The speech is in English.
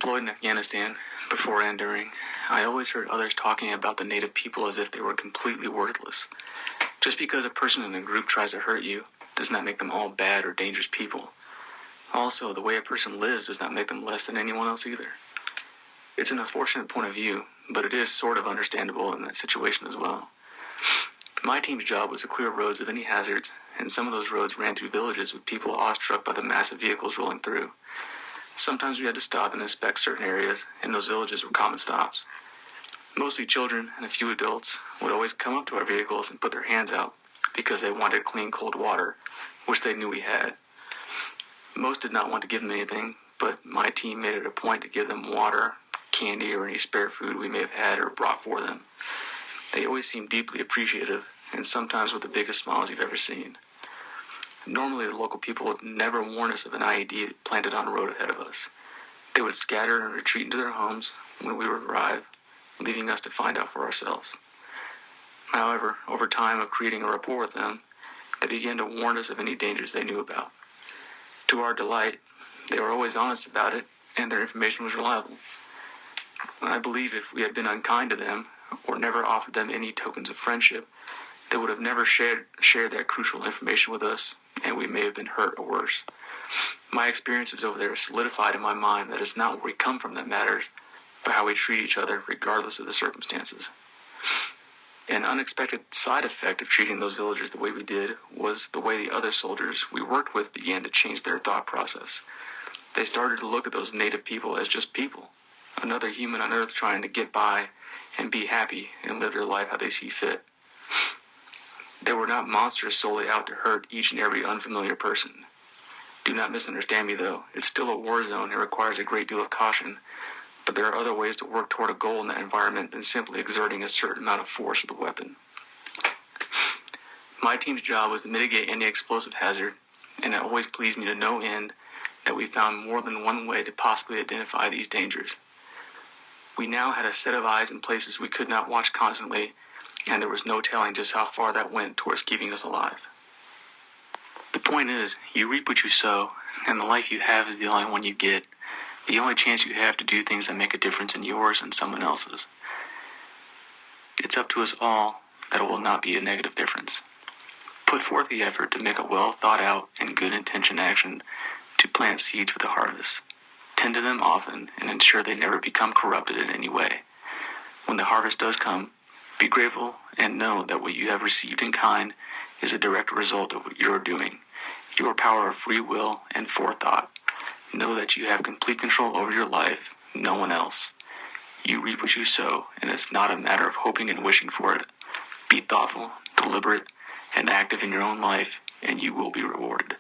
Deployed in Afghanistan, before and during, I always heard others talking about the native people as if they were completely worthless. Just because a person in a group tries to hurt you does not make them all bad or dangerous people. Also, the way a person lives does not make them less than anyone else either. It's an unfortunate point of view, but it is sort of understandable in that situation as well. My team's job was to clear roads of any hazards, and some of those roads ran through villages with people awestruck by the massive vehicles rolling through. Sometimes we had to stop and inspect certain areas, and those villages were common stops. Mostly children and a few adults would always come up to our vehicles and put their hands out because they wanted clean, cold water, which they knew we had. Most did not want to give them anything, but my team made it a point to give them water, candy, or any spare food we may have had or brought for them. They always seemed deeply appreciative, and sometimes with the biggest smiles you've ever seen. Normally, the local people would never warn us of an IED planted on the road ahead of us. They would scatter and retreat into their homes when we would arrive, leaving us to find out for ourselves. However, over time of creating a rapport with them, they began to warn us of any dangers they knew about. To our delight, they were always honest about it, and their information was reliable. I believe if we had been unkind to them, or never offered them any tokens of friendship, they would have never shared that crucial information with us, and we may have been hurt or worse. My experiences over there solidified in my mind that it's not where we come from that matters, but how we treat each other regardless of the circumstances. An unexpected side effect of treating those villagers the way we did was the way the other soldiers we worked with began to change their thought process. They started to look at those native people as just people, another human on earth trying to get by and be happy and live their life how they see fit. They were not monsters solely out to hurt each and every unfamiliar person. Do not misunderstand me, though. It's still a war zone and requires a great deal of caution, but there are other ways to work toward a goal in that environment than simply exerting a certain amount of force with a weapon. My team's job was to mitigate any explosive hazard, and it always pleased me to no end that we found more than one way to possibly identify these dangers. We now had a set of eyes in places we could not watch constantly, and there was no telling just how far that went towards keeping us alive. The point is, you reap what you sow, and the life you have is the only one you get, the only chance you have to do things that make a difference in yours and someone else's. It's up to us all that it will not be a negative difference. Put forth the effort to make a well-thought-out and good-intentioned action to plant seeds for the harvest. Tend to them often and ensure they never become corrupted in any way. When the harvest does come, be grateful and know that what you have received in kind is a direct result of what you are doing, your power of free will and forethought. Know that you have complete control over your life, no one else. You reap what you sow, and it's not a matter of hoping and wishing for it. Be thoughtful, deliberate, and active in your own life, and you will be rewarded.